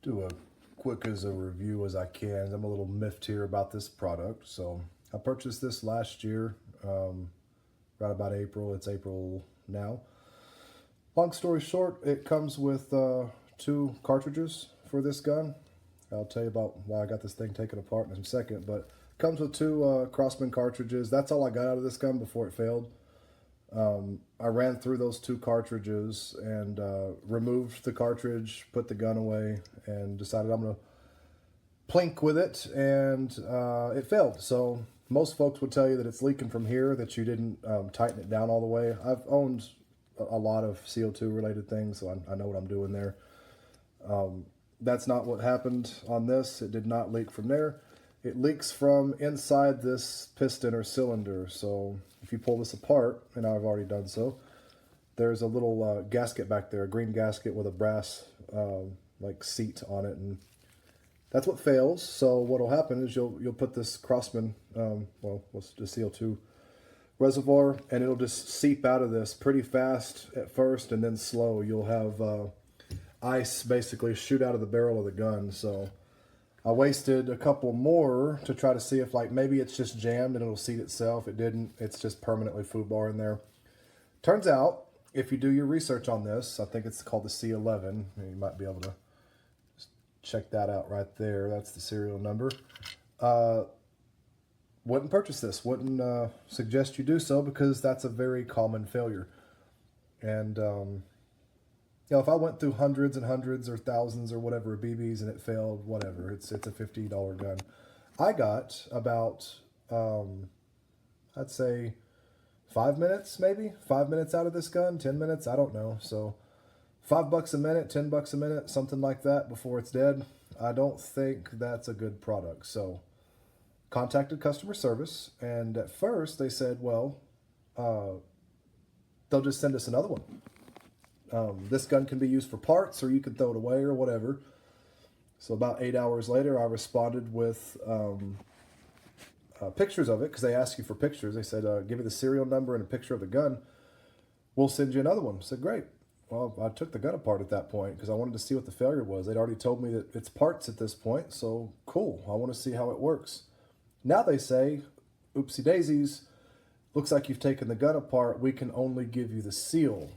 do a quick as a review as I can. I'm a little miffed here about this product. So I purchased this last year, right about April. It's April now. Long story short, it comes with two cartridges for this gun. I'll tell you about why I got this thing taken apart in a second, but it comes with two Crosman cartridges. That's all I got out of this gun before it failed. I ran through those two cartridges and removed the cartridge, put the gun away, and decided I'm going to plink with it, and it failed. So most folks would tell you that it's leaking from here, that you didn't tighten it down all the way. I've owned a lot of CO2 related things, so I know what I'm doing there. That's not what happened on this. It did not leak from there. It leaks from inside this piston or cylinder. So if you pull this apart, and I've already done so, there's a little gasket back there, a green gasket with a brass like seat on it, and that's what fails. So what'll happen is you'll put this Crosman, well, what's the CO2 reservoir, and it'll just seep out of this pretty fast at first, and then slow. You'll have ice basically shoot out of the barrel of the gun. So I wasted a couple more to try to see if like maybe it's just jammed and it'll seat itself. It didn't. It's just permanently foobar in there. Turns out, if you do your research on this, I think it's called the C11. You might be able to just check that out right there. That's the serial number. Wouldn't purchase this. Wouldn't suggest you do so, because that's a very common failure. And you know, if I went through hundreds and hundreds or thousands or whatever of BBs and it failed, whatever, it's a $50 gun. I got about, I'd say 5 minutes, maybe 5 minutes out of this gun, 10 minutes, I don't know. So $5 a minute, $10 a minute, something like that before it's dead. I don't think that's a good product. So contacted customer service, and at first they said, well, they'll just send us another one. This gun can be used for parts, or you can throw it away or whatever. So about 8 hours later, I responded with pictures of it, because they ask you for pictures. They said, give me the serial number and a picture of the gun. We'll send you another one. I said, great. Well, I took the gun apart at that point because I wanted to see what the failure was. They'd already told me that it's parts at this point, so cool. I want to see how it works. Now they say, oopsie daisies, looks like you've taken the gun apart. We can only give you the seal.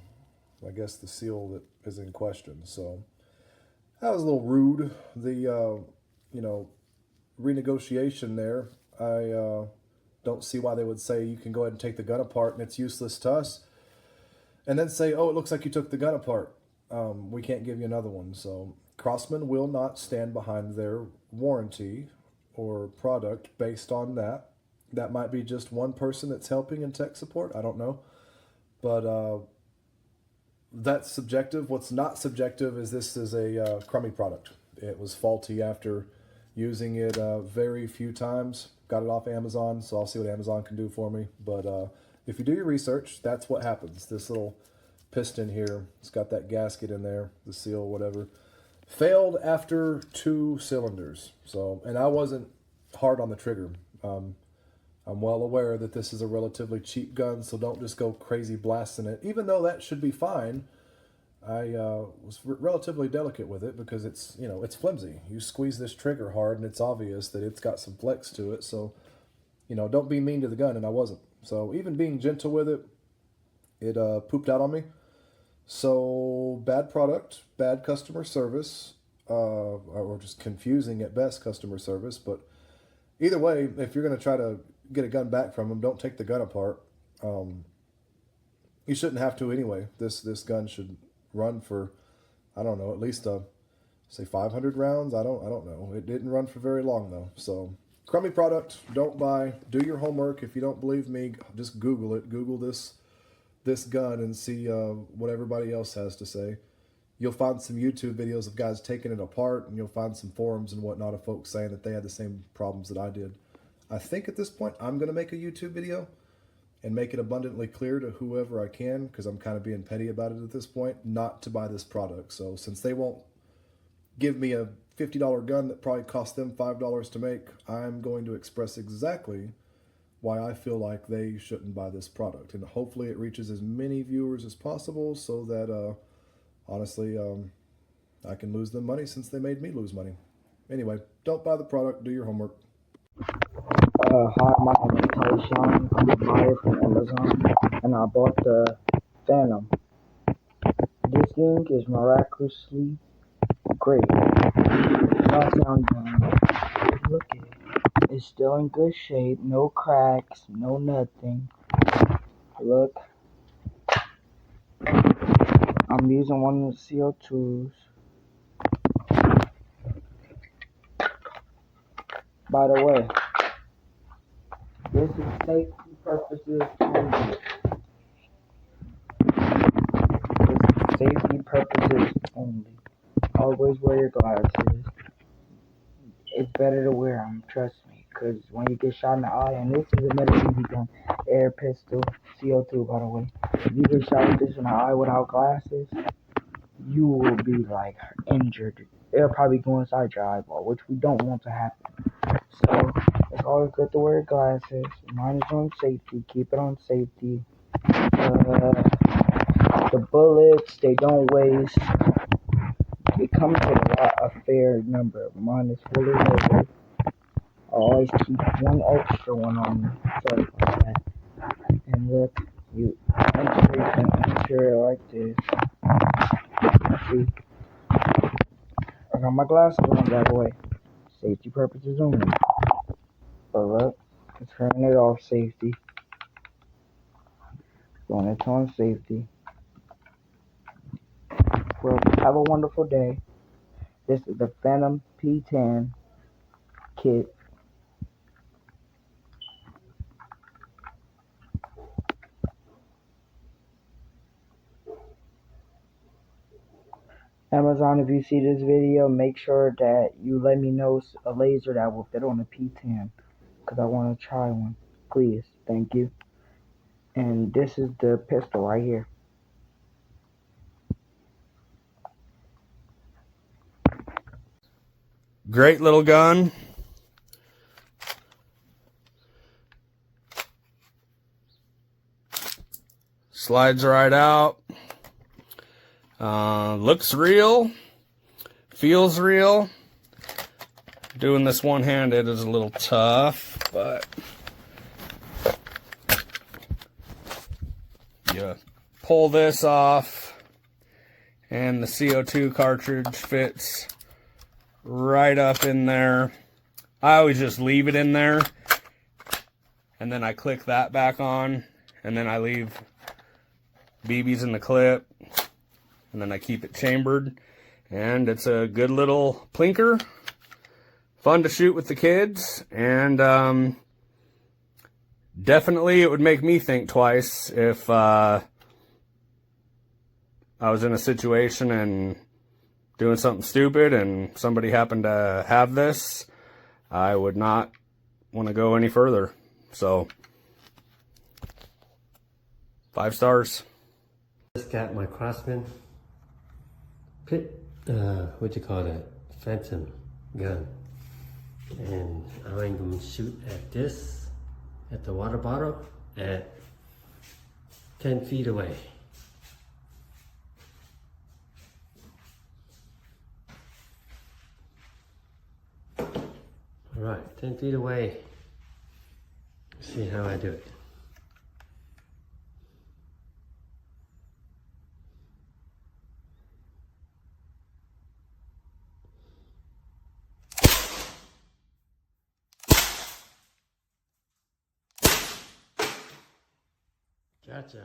I guess the seal that is in question. So that was a little rude. The, you know, renegotiation there, I don't see why they would say you can go ahead and take the gun apart and it's useless to us, and then say, oh, it looks like you took the gun apart. We can't give you another one. So Crosman will not stand behind their warranty or product based on that. That might be just one person that's helping in tech support. I don't know. But that's subjective. What's not subjective is this is a crummy product. It was faulty after using it very few times. Got it off Amazon, so I'll see what Amazon can do for me. But if you do your research, that's what happens. This little piston here, it's got that gasket in there, the seal, whatever, failed after 2 cylinders. So, and I wasn't hard on the trigger. I'm well aware that this is a relatively cheap gun, so don't just go crazy blasting it. Even though that should be fine, I was relatively delicate with it because it's, you know, it's flimsy. You squeeze this trigger hard and it's obvious that it's got some flex to it. So, you know, don't be mean to the gun, and I wasn't. So even being gentle with it, it pooped out on me. So bad product, bad customer service, or just confusing at best customer service. But either way, if you're going to try to get a gun back from them, don't take the gun apart. You shouldn't have to anyway. This gun should run for, I don't know, at least say 500 rounds. I don't know. It didn't run for very long though. So crummy product. Don't buy. Do your homework. If you don't believe me, just Google it. Google this gun and see what everybody else has to say. You'll find some YouTube videos of guys taking it apart, and you'll find some forums and whatnot of folks saying that they had the same problems that I did. I think at this point I'm going to make a YouTube video and make it abundantly clear to whoever I can, because I'm kind of being petty about it at this point, not to buy this product. So since they won't give me a $50 gun that probably cost them $5 to make, I'm going to express exactly why I feel like they shouldn't buy this product. And hopefully it reaches as many viewers as possible so that, honestly, I can lose them money since they made me lose money. Anyway, don't buy the product, do your homework. Hi, my name is Tyshawn. I'm a buyer from Amazon, and I bought the Phantom. This thing is miraculously great. Not sound look at it. It's still in good shape, no cracks, no nothing. Look, I'm using one of the CO2s. By the way, this is safety purposes only. This is safety purposes only. Always wear your glasses. It's better to wear them, trust me, because when you get shot in the eye, and this is a medicine gun, air pistol, CO2, by the way. If you get shot with this in the eye without glasses, you will be like injured. It'll probably go inside your eyeball, which we don't want to happen. So it's always good to wear glasses. Mine is on safety. Keep it on safety. The bullets, they don't waste. It comes with a fair number. Mine is fully loaded. I always keep one extra one on me. Sorry about that. And look, you enter it like this. See, I got my glasses on, by the way. Safety purposes only. But look, I'm turning it off safety. Going into on safety. Well, have a wonderful day. This is the Phantom P10 kit. Amazon, if you see this video, make sure that you let me know a laser that will fit on the P10, because I want to try one. Please, thank you. And this is the pistol right here. Great little gun. Slides right out. Looks real. Feels real. Doing this one-handed is a little tough, but you pull this off and the CO2 cartridge fits right up in there. I always just leave it in there, and then I click that back on, and then I leave BBs in the clip, and then I keep it chambered, and it's a good little plinker. Fun to shoot with the kids, and definitely it would make me think twice if I was in a situation and doing something stupid and somebody happened to have this. I would not want to go any further. So 5 stars. Just got my Crosman what you call that, Phantom gun, and I'm going to shoot at this, at the water bottle, at 10 feet away. Alright, 10 feet away. See how I do it. Gotcha.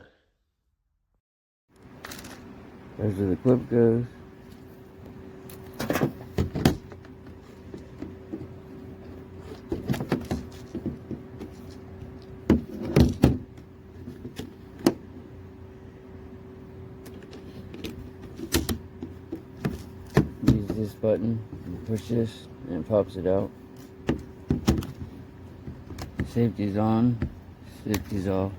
There's where the clip goes. Use this button and push this and it pops it out. Safety's on, safety's off.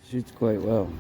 Shoots quite well.